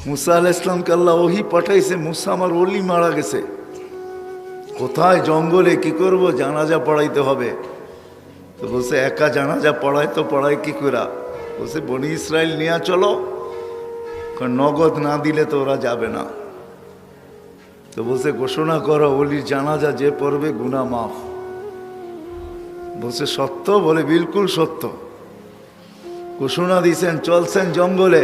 মুসা আলাইহিস সালামকে আল্লাহ ওহী পাঠাইছে, মুসা আমার ওলি মারা গেছে, কোথায় জঙ্গলে কি করব, জানাজা পড়াইতে হবে। তো বলছে একা জানাজা পড়াই তো পড়াই কি করা, বলছে বনি ইসরাইল নিয়ে চলো, নগদ না দিলে তো ওরা যাবে না। তো বলছে ঘোষণা করো ওলির জানাজা যে পড়বে গুনাহ মাফ। বলছে সত্য, বলে বিলকুল সত্য। ঘোষণা দিয়েছেন, চলছেন জঙ্গলে,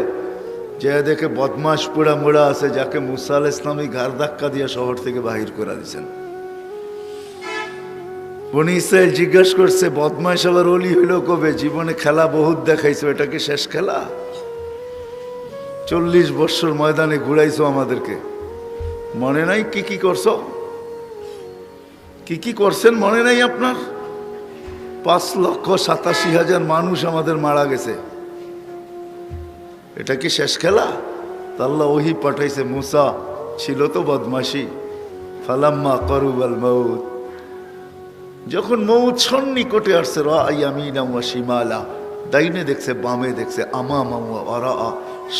যে দেখে বদমাস পোড়া মোড়া আছে, যাকে মুসা আলাইহিস সালাম ঘাড় ধাক্কা দিয়ে শহর থেকে বাহির করে দিয়েছেন। বনি ইসরাইল জিজ্ঞাসা করছে বদমাস আবার ওলি হইল কবে, জীবনে খেলা বহুত দেখাইছো, এটা কি শেষ খেলা? 40 বছর ময়দানে ঘুরাইছো আমাদেরকে, মনে নাই কি কি করছো, কি কি করছেন মনে নাই আপনার? 5,87,000 মানুষ আমাদের মারা গেছে, এটা কি শেষ খেলা? তা আল্লাহ ওহী পাঠাইছে, মুসা ছিল তো বদমাশি, ফালাম্মা কারুবাল মাউত, যখন মৌত সন্নিকটে আসছে, রায়ামিনা ওয়া শিমালা, দাইনে দেখছে বামে দেখছে, আমামা ওয়া ওয়ারা,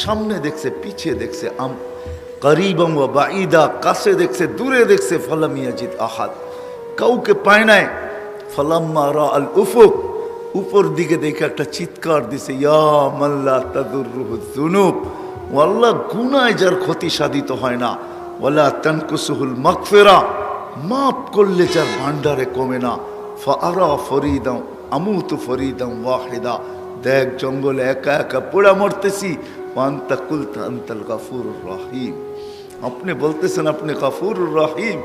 সামনে দেখছে পিছে দেখছে, করিবাম ওয়া বাঈদা, কাছে দেখছে দূরে দেখছে, ফালাম ইয়াজিদ আহাদ, কাউকে পায় নাই। ফালাম্মা রাআল উফুক, উপর দিকে দেখে একটা চিৎকার দিছে, ইয়া মান লা তাদুররুহু যুনুব, ও আল্লাহ গুনায় যার ক্ষতি সাধিত হয় না, ওয়ালা তানকুসুহুল মাগফিরা, মাফ করলে যার ভান্ডারে কমে না, ফাআরা ফরিদাম আমুতু ফরিদাম ওয়াহিদা, দেখ জঙ্গলে একা একা পোড়া মরতেছি, ওয়ান্তা কুলতা আনতাল গাফুরুর রহিম, আপনি বলতেছেন আপনি গাফুরুর রহিম,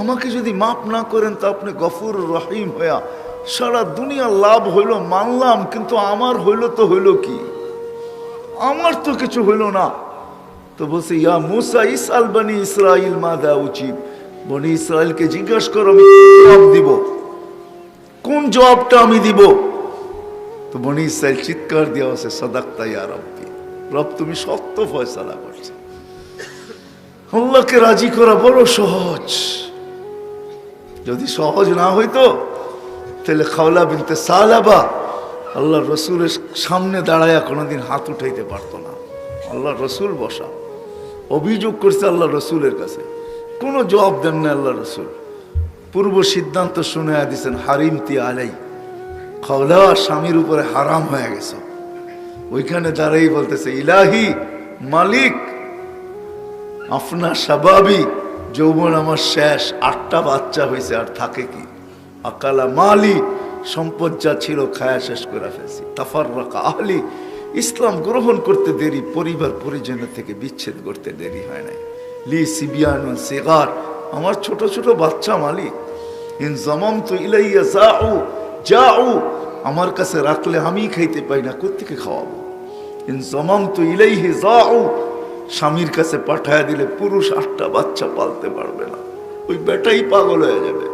আমাকে যদি মাফ না করেন তো আপনি গফুরুর রহিম হইয়া সারা দুনিয়া লাভ হইল মানলাম, কিন্তু আমার হইল তো হইল কি, আমার তো কিছু হইল না। তো বলছে ইয়া মুসা ইসআল বনি ইসরাইল মাযা উজিব, বনি ইসরাইলকে জিজ্ঞাসা করো আমি জবাব দিব, কোন জবাবটা আমি দিব? তো বনি ইসরাইল চিৎকার দেওয়া হচ্ছে, সাদাকতা ইয়া রাব্বি, রব তুমি সত্য ফয়সালা করছো। আল্লাহকে রাজি করা বড় সহজ, যদি সহজ না হইতো তাহলে খাওলা বিনতে সালাবা আল্লাহ রসুলের সামনে দাঁড়ায়া কোনোদিন হাত উঠাইতে পারতো না। আল্লাহ রসুল বসা, অভিযোগ করছে আল্লাহ রসুলের কাছে, কোনো জবাব দেন না আল্লাহ রসুল। পূর্ব সিদ্ধান্ত শুনে দিয়েছেন, হারিমতি আলাই, খাওলা স্বামীর উপরে হারাম হয়ে গেছে। ওইখানে দাঁড়াই বলতেছে, ইলাহি মালিক, আপনার স্বাভাবিক যৌবন আমার শেষ, 8টা বাচ্চা হয়েছে, আর থাকে কি? আকালা মালি, সম্পদ যা ছিল খায়া শেষ করে ফেলছি। তাফাররাকা আহলি, ইসলাম গ্রহণ করতে দেরি, পরিবার পরিজনের থেকে বিচ্ছেদ করতে দেরি হয় নাই। লি সিবিয়ানুন সিগার, আমার ছোট ছোট বাচ্চা মালিক। ইন জামামতু ইলাইয়া যাউ, আমার কাছে রাখলে আমি খাইতে পাই না, কোত্থেকে খাওয়াবো? ইন জামামতু ইলাইহি যাউ, স্বামীর কাছে পাঠায় দিলে পুরুষ 8টা বাচ্চা পালতে পারবে না, ওই বেটাই পাগল হয়ে যাবে।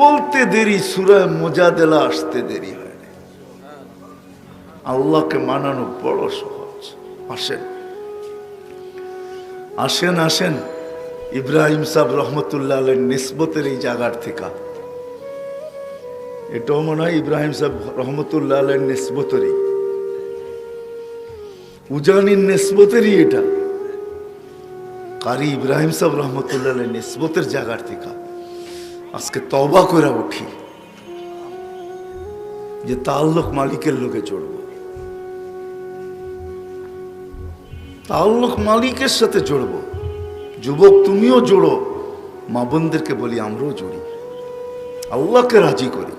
বলতে দেরি, সূরা মুজাদালা আসতে দেরি হয় না। আল্লাহকে মানানো বড় সহজ। আসেন আসেন আসেন, ইব্রাহিম সাহেব রহমতুল্লাহ আলাইহির নিসবতের এই জায়গার থেকে, এটাও মনে হয় ইব্রাহিম সাহেব রহমতুল্লাহ আলাইহির নিসবতেরই, উজানির নিসবতেরই এটা, কারি ইব্রাহিম সাহেব রহমতুল্লাহ আলাইহির নিসবতের জায়গার থেকে আজকে তওবা করে উঠি যে তাআল্লুক মালিকের লোকে জড়ব, তাআল্লুক মালিকের সাথে জড়ব। যুবক তুমিও জোড়ো, মা বোনদেরকে বলি আমরাও জড়ি, আল্লাহকে রাজি করি।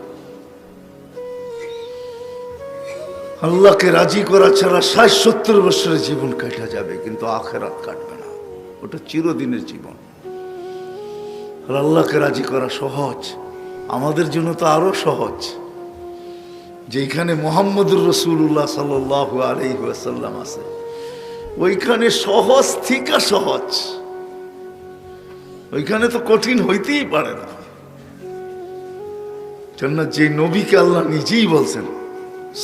আল্লাহকে রাজি করা ছাড়া 60-70 বছরের জীবন কাটা যাবে, কিন্তু আখিরাত কাটবে না, ওটা চিরদিনের জীবন। আর আল্লাহকে রাজি করা সহজ, আমাদের জন্য তো আরো সহজ। যেখানে মুহাম্মদুর রাসূলুল্লাহ সাল্লাল্লাহু আলাইহি ওয়াসাল্লাম আছে, ওইখানে সহজ থেকে সহজ, ওইখানে তো কঠিন হইতেই পারে না। কেননা যে নবীকে আল্লাহ নিজেই বলছেন,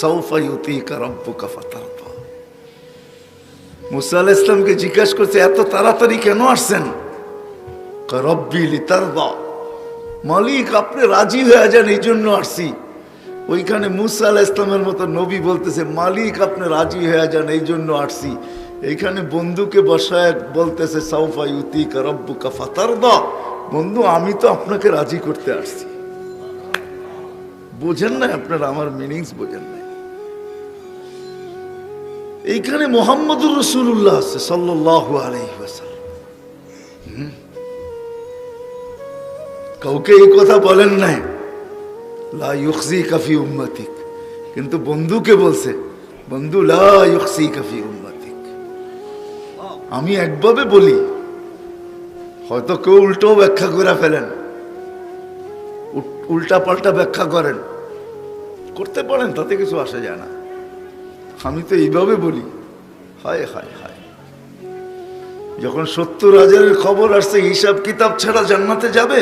সাউফা ইউতিকা রাব্বুকা ফাতারদা। মুসা আলাইহিস সালামকে জিজ্ঞাসা করছে এত তাড়াতাড়ি কেন আসছেন? রব্বি লিতারদা, মালিক আপনি রাজি হয়ে যান এই জন্য আসছি। ওইখানে মুসা আলাইহিস সালামের মতো নবী বলতেছে মালিক আপনি রাজি হয়ে যান এই জন্য আসছি। এইখানে বন্ধুকে বসায় বলতেছে সাউফা ইউতিকা রাব্বুকা ফাতারদা। বন্ধু, আমি তো আপনাকে রাজি করতে আসছি। বোঝেন না আপনারা, আমার মিনিংস বোঝেন না। এইখানে মুহাম্মদুর রাসূলুল্লাহ আছে সাল্লাল্লাহু আলাইহি ওয়াসাল্লাম। কাউকে এই কথা বলেন নাই, লা ইউখজিকা ফি উম্মতিক, কিন্তু বন্ধুকে বলছে, বন্ধু লা ইউখজিকা ফি উম্মতিক। আমি একভাবে বলি, হয়তো কেউ উল্টো ব্যাখ্যা করে ফেলেন, উল্টা পাল্টা ব্যাখ্যা করেন, করতে পারেন, তাতে কিছু আসে যায় না। আমি তো এইভাবে বলি, হায় হায় হায়, যখন 70,000-এর খবর আসছে হিসাব কিতাব ছাড়া জান্নাতে যাবে,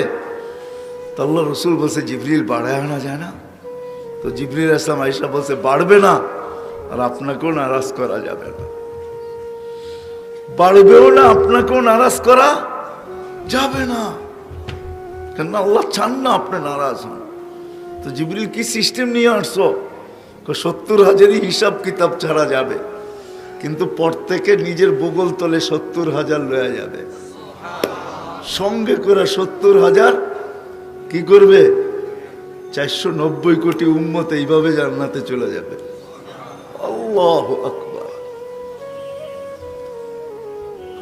তো আল্লাহ রসুল বলছে জিবরিল বাড়ায় আনা যায় না? তো জিবরিল আসলাম আয়েশা বলছে বাড়বে না, আর আপনাকেও নারাজ করা যাবে না। বাড়বেও না, আপনাকেও নারাজ করা যাবে না, কেন আল্লাহ চান না আপনি নারাজ হন। তো জিবরিল কি সিস্টেম নিয়ে আসছো? 70,000-ই হিসাব কিতাব ছাড়া যাবে, কিন্তু পর থেকে নিজের বগল তলে 70,000 লয়া যাবে, সঙ্গে করে 70,000 কি করবে? 490 কোটি উম্মত এইভাবে জান্নাতে চলে যাবে। আল্লাহু আকবার।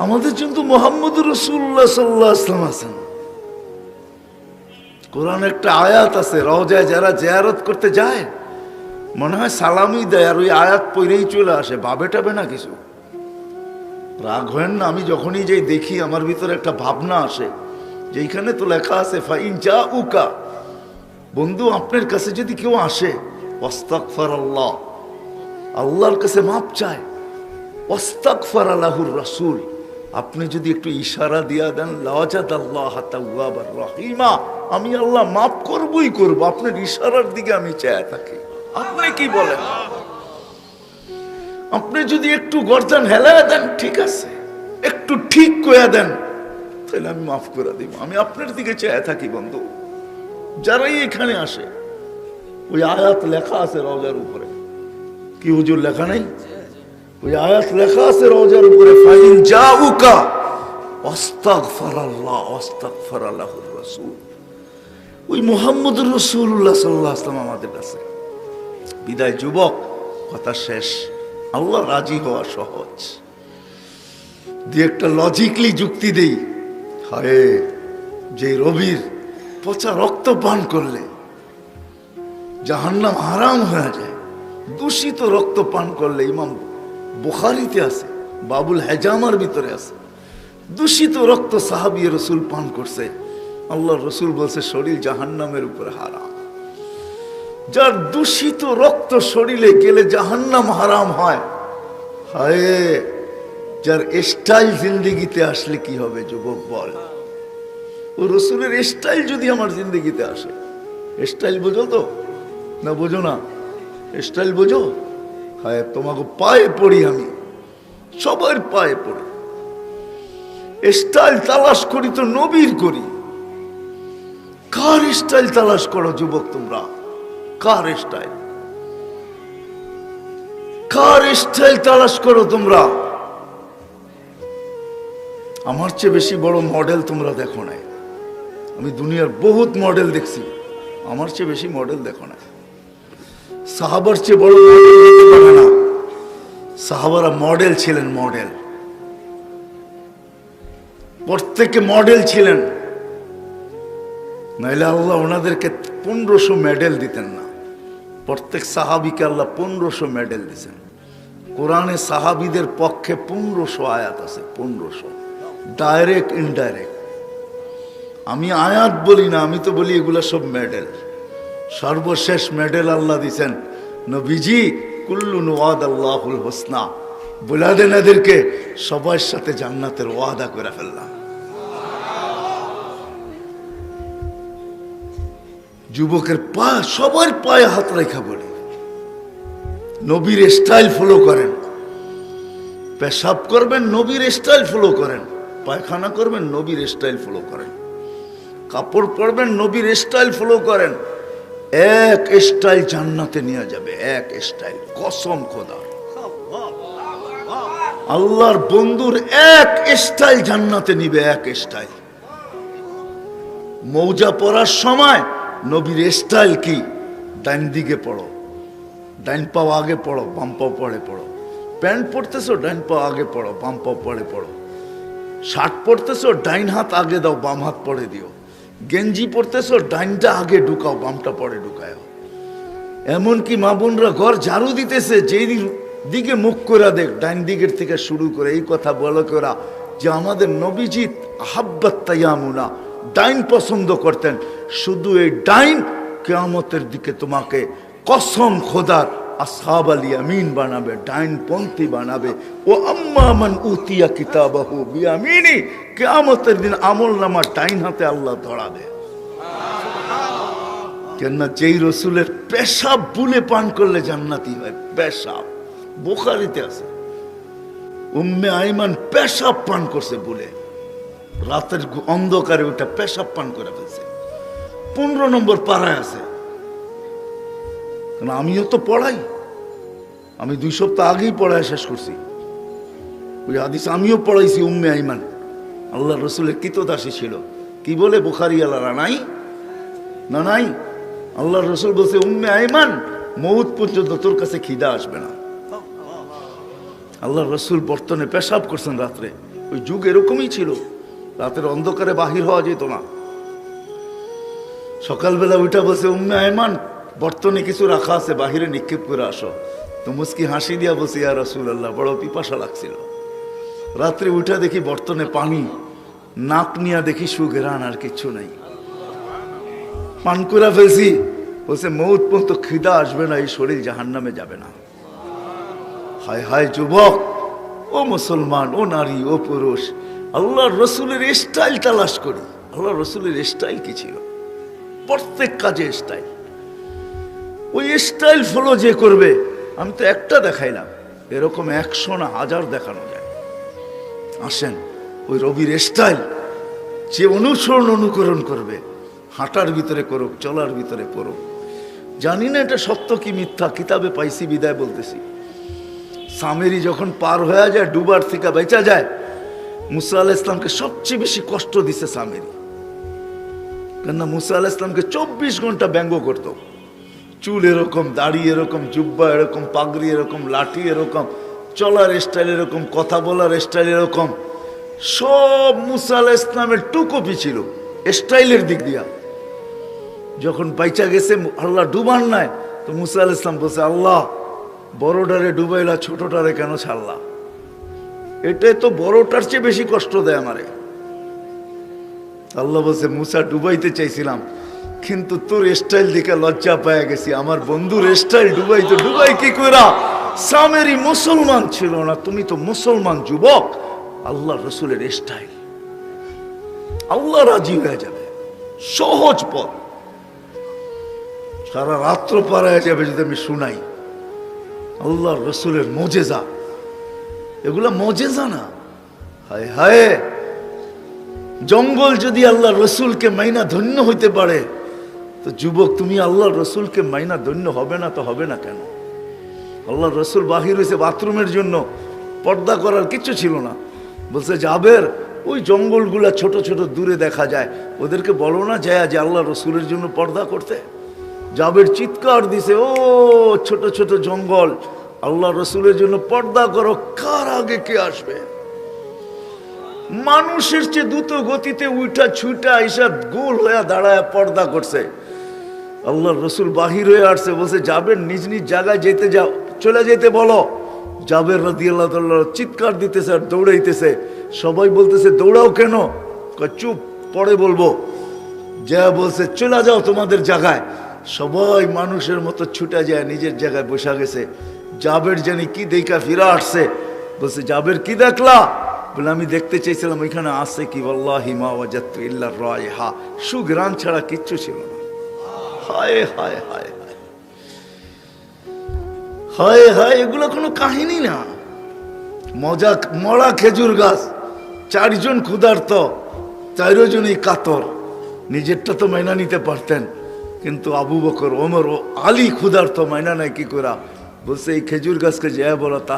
আমাদের জন্য মুহাম্মদুর রাসূলুল্লাহ সাল্লাল্লাহু আলাইহি ওয়াসাল্লাম আছেন। কোরআন একটা আয়াত আছে, রওজায় যারা জিয়ারত করতে যায় মনে হয় সালামই দেয়, আর ওই আয়াত পড়েই চলে আসে, ভাবে টাবে না কিছু। রাগ হয় না, আমি যখনই যাই দেখি আমার ভিতরে একটা ভাবনা আসে, যেখানে তো লেখা আছে ফাইন জাউকা, বন্ধু আপনার কাছে যদি কেউ আসে, ওয়াস্তাগফিরুল্লাহ, আল্লাহর কাছে মাপ চায়, ওয়াস্তাগফারা লাহুর রাসূল, আপনি যদি একটু ইশারা দিয়া দেন, লাওয়াজাদাল্লাহ তাওয়াবার রহিমা, আমি আল্লাহ মাফ করবই করব, আপনার ইশারার দিকে আমি চেয়ে থাকি। আপনি কি বলেন? আপনি যদি একটু গর্দান হেলায় দেন, ঠিক আছে, একটু ঠিক কইয়া দেন, তাহলে আমি মাফ করে দিব। আমি আপনার দিকে চেয়ে থাকি বন্ধু। যারাই এখানে আসে, ওই আয়াত লেখা আছে রওজার উপরে, কি হুজুর লেখা নাই? ওই আয়াত লেখা আছে রওজার উপরে, ফাইন জাউকা ওয়াস্তাগফিরুল্লাহ ওয়াস্তাগফারা লাহুর রাসূল। ওই মুহাম্মদুর রাসূলুল্লাহ সাল্লাল্লাহু আলাইহি ওয়াসাল্লাম আমাদের কাছে। বিদায় যুবক, কথা শেষ। আল্লাহ রাজি হওয়া সহজ। দিয়ে একটা লজিকলি যুক্তি দেই, হায়, যে রবির পচা রক্ত পান করলে জাহান্নাম হারাম হয়ে যায়, দূষিত রক্ত পান করলে, ইমাম বুখারীতে আছে, বাবুল হেজামার ভিতরে আছে, দূষিত রক্ত সাহাবী রাসূল পান করছে, আল্লাহর রাসূল বলছে শরীর জাহান্নামের উপরে হারাম। যার দূষিত রক্ত শরীরে গেলে জাহান্নাম হারাম হয়, হায়, যার স্টাইল জিন্দেগিতে আসলে কি হবে যুবক বল? ও রাসূলের স্টাইল যদি আমার জিন্দেগিতে আসে, স্টাইল বোঝো তো না? বোঝো না? স্টাইল বোঝো? হায়, তোমাকে পায়ে পড়ি, আমি সবার পায়ে পড়ি, স্টাইল তালাশ করি তো নবীর করি। কার স্টাইল তালাশ করো যুবক তোমরা? কার স্টাইল? কার স্টাইল তালাশ করো তোমরা? আমার চেয়ে বেশি বড় মডেল তোমরা দেখো নাই। আমি দুনিয়ার বহুত মডেল দেখছি, আমার চেয়ে বেশি মডেল দেখো না। সাহাবার চেয়ে বড় মডেল হতে পারে না। সাহাবারা মডেল ছিলেন, মডেল, প্রত্যেকে মডেল ছিলেন, নাইলে আল্লাহ ওনাদেরকে 1500 মেডেল দিতেন না। প্রত্যেক সাহাবিকে আল্লাহ 1500 মেডেল দিয়েছেন। কোরআনে সাহাবিদের পক্ষে 1500 আয়াত আছে, 1500, ডাইরেক্ট ইনডাইরেক্ট। আমি আয়াত বলি না, আমি তো বলি এগুলা সব মেডেল। সর্বশেষ মেডেল আল্লাহ দিয়েছেন নবীজি, কুল্লুন ওয়াদাল্লাহুল হুসনা, বলে দেন এদেরকে সবার সাথে জান্নাতের ওয়াদা করে ফেললাম। যুবকের পা, সবার পায়ে হাত রেখা বলি, নবীর স্টাইল ফলো করেন। পেশাব করবেন, নবীর স্টাইল ফলো করেন। পায়খানা করবেন, নবীর স্টাইল ফলো করেন। কাপড় পরবেন, নবীর স্টাইল ফলো করেন। এক স্টাইল জান্নাতে নিয়ে যাবে, এক স্টাইল, কসম খোদার। আল্লাহর বন্ধুর এক স্টাইল জান্নাতে নিবে, এক স্টাইল। মৌজা পরার সময় নবীর স্টাইল কি? ডাইন দিকে পড়ো, ডাইন পাও আগে পড়ো, বাম পাও পরে পড়ো। প্যান্ট পরতেছো, ডাইন পাও আগে পড়ো, বাম পাও পরে পড়ো। শার্ট পরতেছো, ডাইন হাত আগে দাও, বাম হাত পরে দিও। গেঞ্জি পরতেছো, ডাইনটা আগে ঢুকাও, বামটা পরে ঢুকায়। এমনকি মা বোনরা ঘর ঝাড়ু দিতেছে, যেই দিকে মুখ করে দেখ, ডাইন দিকের থেকে শুরু করে এই কথা বলো করা যে আমাদের নবীজিৎ আহাব্বাত তায়ামুনা, ডাইন পছন্দ করতেন। শুধু এই ডাইন কিয়ামতের দিকে তোমাকে কসম খোদার আসহাব আল ইয়ামিন বানাবে, ডাইন পন্থী বানাবে। ও আম্মা মান উতিয়া কিতাবাহু বিয়ামিনি, কিয়ামতের দিন আমলনামা ডাইন হাতে আল্লাহ ধরাবে। কেননা যেই রসুলের পেশাব বুলে পান করলে জান্নাতি হয়, পেশাব বুখারীতে আছে। উম্মে আইমান পেশাব পান করছে বলে, রাতের অন্ধকারে ওটা পেশাব পান করে ফেলছে। 15 নম্বর পাড়ায় আছে। কারণ আমিও তো পড়াই, আমি 2 সপ্তাহ আগেই পড়ায় শেষ করছি। ওই হাদিস আমিও পড়াইছি। উম্মে আইমান আল্লাহ রসুলের কৃতদাসী ছিল। কি বলে বুখারী আলারা নাই না, নাই। আল্লাহ রসুল বলছে, উম্মে আইমান মউত পর্যন্ত তোর কাছে খিদা আসবে না। আল্লাহ রসুল বর্তনে পেশাব করছেন রাত্রে। ওই যুগ এরকমই ছিল, রাতের অন্ধকারে বাহির হওয়া যেত না। সকালবেলা উঠা বলছে, উম্মে আইমান বর্তনে কিছু রাখা আছে, বাহিরে নিক্ষেপ করে আসো। তো মুস্কি হাসি দিয়া বলছে, ইয়া রাসূলুল্লাহ, বড় পিপাসা লাগছিল। রাত্রে উঠা দেখি বর্তনে পানি, নাক নিয়া দেখি সুঘ্রাণ, আর কিচ্ছু নাই। পান করে ফেলছি। বলছে, মউত পর্যন্ত খিদা আসবে না, এই শরীর জাহান্নামে যাবে না। হায় হায় যুবক, ও মুসলমান, ও নারী, ও পুরুষ, আল্লাহর রসুলের স্টাইল তালাশ করি। আল্লাহর রসুলের স্টাইল কি ছিল? প্রত্যেক কাজে স্টাইল। ওই স্টাইল ফলো যে করবে, আমি তো একটা দেখাইলাম, এরকম 100 না 1000 দেখানো যায়। আসেন, ওই রবির স্টাইল যে অনুকরণ করবে, হাঁটার ভিতরে করুক, চলার ভিতরে করুক। জানি না এটা সত্য কি মিথ্যা, কিতাবে পাইছি বিদায় বলতেছি। সামেরি যখন পার হয়ে যায়, ডুবার থেকে বেঁচা যায়, মুসা আলাইহিস সালামকে সবচেয়ে বেশি কষ্ট দিছে সামেরি। কেননা মুসা আলাইহিস সালামকে 24 ঘন্টা ব্যঙ্গ করত। চুল এরকম, দাড়ি এরকম, জুব্বা এরকম, পাগড়ি এরকম, লাঠি এরকম, চলার স্টাইল এরকম, কথা বলার স্টাইল এরকম। সব মুসা আলাইহিস সালামের টুকপি ছিল স্টাইলের দিক দিয়া। যখন বাইচা গেছে, আল্লাহ ডুবান নাই, তো মুসা আলাইহিস সালাম বলছে, আল্লাহ বড়টারে ডুবাইলা, ছোটটারে কেন ছাড়লা? এটাই তো বড়টার চেয়ে বেশি কষ্ট দেয় আমারে। আল্লাহ বলছে, মুসা ডুবাইতে চাইছিলাম, কিন্তু তোর স্টাইল দেখে লজ্জা পায়া গেছি। আমার বন্ধুর স্টাইল ডুবাইতো, ডুবাই কি কইরা? সামেরি মুসলমান ছিল না, তুমি তো মুসলমান যুবক। আল্লাহ রসুলের স্টাইল, আল্লাহ রাজি হয়ে যাবে। সহজ পথ, সারা রাত্র পারায় যাবে যদি আমি শুনাই। আল্লাহ রসুলের মজেজা, এগুলা মজেজা না। হায় হায়, জঙ্গল যদি আল্লাহ রসুলকে মাইনা ধন্য হইতে পারে, তো যুবক তুমি আল্লাহ রসুলকে মাইনা ধন্য হবে না তো হবে না কেন? আল্লাহ রসুল বাহির হয়েছে বাথরুমের জন্য, পর্দা করার কিছু ছিল না। বলছে, জাবের ওই জঙ্গলগুলা ছোট ছোট দূরে দেখা যায়, ওদেরকে বলো না যায় যে আল্লাহ রসুলের জন্য পর্দা করতে। জাবের চিৎকার দিছে, ও ছোট ছোট জঙ্গল, আল্লাহ রসুলের জন্য পর্দা করো। কার আগে কে আসবে? মানুষের চেয়ে দ্রুত গতিতে উঠা ছুটা আইসা গোল হয়ে দাঁড়ায় পর্দা করছে। আল্লাহ রসুল বাহির হয়ে আসছে, বলছে, জাবের নিজ নিজ জায়গায় যেতে যাও, চলে যেতে বলো। জাবের রাদিয়াল্লাহু তাআলা চিৎকার দিতেছে আর দৌড়াইতেছে। সবাই বলতেছে, দৌড়াও কেন? চুপ, পরে বলবো। যা বলছে, চলে যাও তোমাদের জায়গায়। সবাই মানুষের মতো ছুটা যায়, নিজের জায়গায় বসা গেছে। জাবের জানি কি দেখা ফিরে আসছে। বলছে, জাবের কি দেখলা? বলে, আমি দেখতে চাইছিলাম ওইখানে আছে কি। ওয়াল্লাহি মা ওয়াজাদতু ইল্লা রায়হা, সুঘ্রাণ ছাড়া কিচ্ছু ছিল না। হায় হায় হায় হায় হায় হায়, এগুলো কোনো কাহিনী না। মজা মরা খেজুর গাছ, 4 জন ক্ষুধার্ত, 4 জনই কাতর। নিজেরটা তো মাইনা নিতে পারতেন, কিন্তু আবু বকর, ওমর ও আলী ক্ষুধার্ত, মাইনা নাই কি করা? বলছে এই খেজুর গাছকে যে বলো তা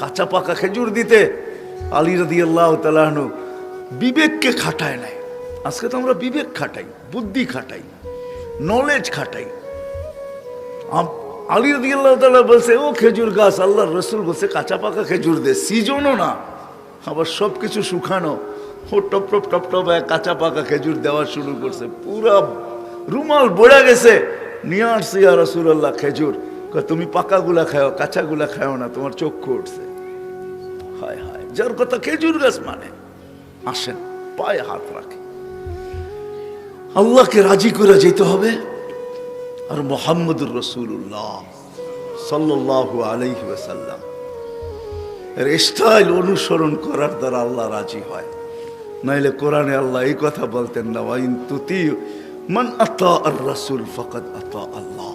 কাঁচা পাকা খেজুর দিতে। আলী রাদিয়াল্লাহু তাআলা আনহু বিবেককে খাটায় নাই। আজকে তো আমরা বিবেক খাটাই, বুদ্ধি খাটাই, নলেজ খাটাই। আলী রাদিয়াল্লাহু তাআলা বলছে ও খেজুর গাছ, আল্লাহর রাসূল বলছে কাঁচা পাকা খেজুর দে, সিজনও না, আবার সব কিছু শুকানো, ও টপ টপ টপ টপ কাঁচা পাকা খেজুর দেওয়া শুরু করছে, পুরা রুমাল বড়া গেছে। নিয়ে আসছে ইয়া রাসূলুল্লাহ খেজুর, তুমি পাকাগুলা খাও, কাঁচাগুলা খাও না, তোমার চক্ষু উঠছে। হায় হায়, যার কথা খেজুর গাছ মানে। আসেন পায়ে হাত রাখে, আল্লাহকে রাজি করে যেতে হবে। আর মুহাম্মদুর রাসূলুল্লাহ সাল্লাল্লাহু আলাইহি ওয়াসাল্লাম এর স্টাইল অনুসরণ করার দ্বারা আল্লাহ রাজি হয়। নাইলে কোরআনে আল্লাহ এই কথা বলতেন না, ওয়াইন তুতি মান আতা আর রাসূল ফাকাদ আতা আল্লাহ।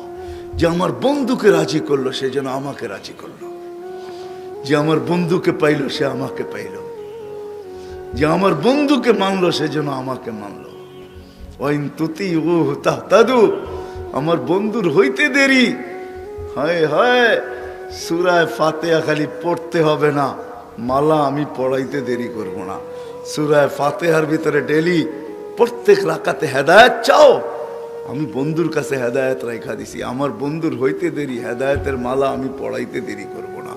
যে আমার বন্ধুকে রাজি করলো সে যেন আমাকে রাজি করলো, যে আমার বন্ধুকে পাইলো সে আমাকে পাইলো, যে আমার বন্ধুকে মানলো সে যেন আমাকে মানলো। ওয়াইন তুতি ও তাহতাদু, আমার বন্ধুর হইতে দেরি। হায় হায়, সূরা ফাতিহা খালি পড়তে হবে না, মালা আমি পড়াইতে দেরি করব না। সূরা ফাতিহার ভিতরে ডেলি প্রত্যেক রাকাতে হেদায়েত চাও, আমি বন্ধুর কাছে হেদায়েত রাখা দিছি। আমার বন্ধুর হইতে দেরি, হেদায়েতের মালা আমি পড়াইতে দেরি করব না,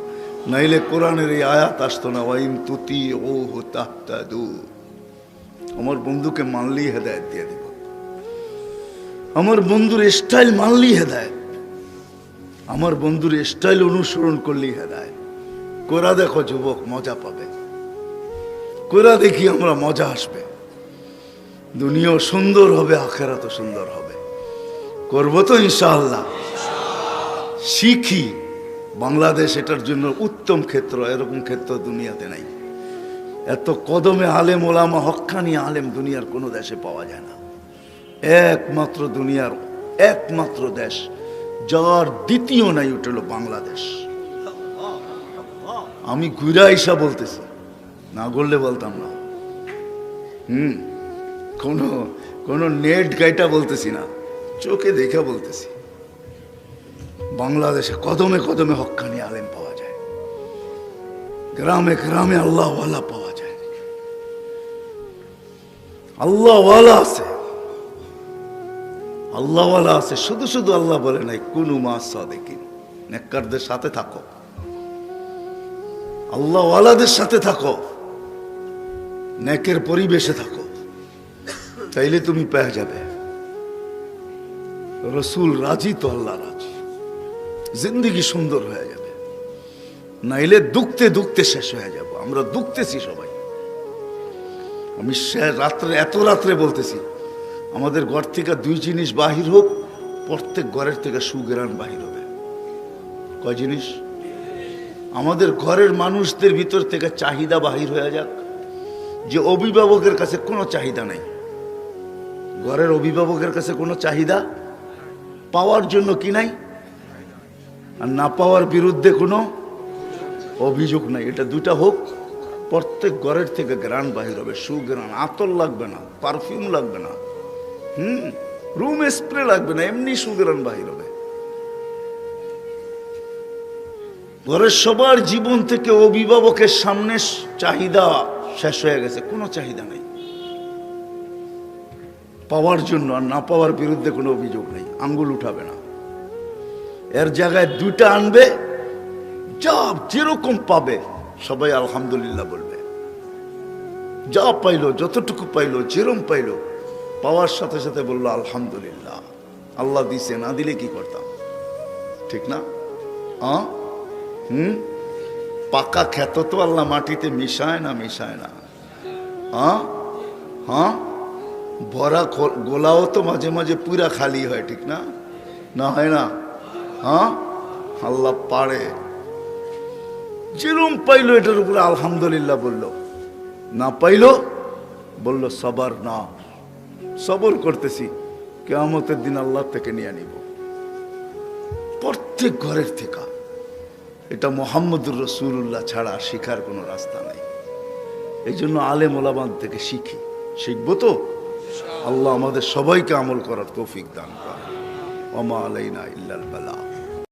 নাইলে কোরআনের এই আয়াত আসতো না, ওয়াইন তুতি ও তাহতাদু। আমার বন্ধুকে মানলেই হেদায়েত দিয়ে দিব, আমার বন্ধুর স্টাইল মানলেই হেদায়েত, আমার বন্ধুর স্টাইল অনুসরণ করলেই হেদায়েত। কোরা দেখো যুবক, মজা পাবে, কোরা দেখি আমরা মজা আসবে, দুনিয়াও সুন্দর হবে, আখিরাতও সুন্দর হবে। করবো তো ইনশাআল্লাহ। শিখি, বাংলাদেশ এটার জন্য উত্তম ক্ষেত্র, এরকম ক্ষেত্র দুনিয়াতে নাই। এত কদমে আলেম ওলামা, হক্কানি আলেম দুনিয়ার কোনো দেশে পাওয়া যায় না। একমাত্র দুনিয়ার একমাত্র দেশ যার দ্বিতীয় নাই, ওটা হলো বাংলাদেশ। আমি ঘুরা ইসা বলতেছি, না করলে বলতাম না। কোনো নেট গাইটা বলতেছি না, চোখে দেখে বলতেছি। বাংলাদেশে কদমে কদমে হক্কানি আলেম পাওয়া যায়, গ্রামে গ্রামে আল্লাহওয়ালা পাওয়া যায়, আল্লাহওয়ালা আছে, আল্লাহওয়ালা আছে। শুধু শুধু আল্লাহ বলে নাই কুনু মা সাদিকিন, নেককারদের সাথে থাকো, আল্লাহওয়ালাদের সাথে থাকো, নেকের পরিবেশে থাকো, তাইলে তুমি পেয়ে যাবে। রসুল রাজি তো আল্লাহ রাজি, জিন্দেগি সুন্দর হয়ে যাবে। নাইলে দুঃখতে দুঃখতে শেষ হয়ে যাব। আমরা দুঃখতেছি সবাই। আমি রাত্রে, এত রাত্রে বলতেছি, আমাদের ঘর থেকে দুই জিনিস বাহির হোক, প্রত্যেক ঘরের থেকে সুঘ্রাণ বাহির হবে। কয় জিনিস? আমাদের ঘরের মানুষদের ভিতর থেকে চাহিদা বাহির হয়ে যাক, যে অভিভাবকের কাছে কোনো চাহিদা নাই, ঘরের অভিভাবকের কাছে কোনো চাহিদা পাওয়ার জন্য কি নাই, আর না পাওয়ার বিরুদ্ধে কোনো অভিযোগ নাই। এটা দুটা হোক, প্রত্যেক ঘরের থেকে ঘ্রাণ বাহির হবে, সুঘ্রাণ। আতর লাগবে না, পারফিউম লাগবে না, রুম স্প্রে লাগবে না, এমনি সুঘ্রাণ বাহির হবে। ঘরের সবার জীবন থেকে অভিভাবকের সামনে চাহিদা শেষ হয়ে গেছে, কোনো চাহিদা নাই পাওয়ার জন্য, আর না পাওয়ার বিরুদ্ধে কোনো অভিযোগ নেই, আঙ্গুল উঠাবে না। এর জায়গায় দুইটা আনবে, যা যেরকম পাবে সবাই আলহামদুলিল্লাহ বলবে। যা পাইলো, যতটুকু পাইলো, যেরকম পাইলো, পাওয়ার সাথে সাথে বললো আলহামদুলিল্লাহ, আল্লাহ দিছে, না দিলে কি করতাম? ঠিক না? পাকা ক্ষেত তো আল্লাহ মাটিতে মিশায় না, মিশায় না। ভরা গোলাও তো মাঝে মাঝে পুরা খালি হয়, ঠিক না? না হয় না? আল্লাহ পারে। যেরম পাইলো এটার উপরে আলহামদুলিল্লাহ বললো, না পাইলো বললো সবার না, সবর করতেছি, কিয়ামতের দিন আল্লাহ থেকে নিয়ে নিব। প্রত্যেক ঘরের থেকে। এটা মুহাম্মদুর রাসূলুল্লাহ ছাড়া শিখার কোনো রাস্তা নাই। এই জন্য আলেম ওলামা থেকে শিখি, শিখবো তো। আল্লাহ আমাদের সবাইকে আমল করার তৌফিক দান করেন। ওয়া মা আলাইনা ইল্লাল বালাগ।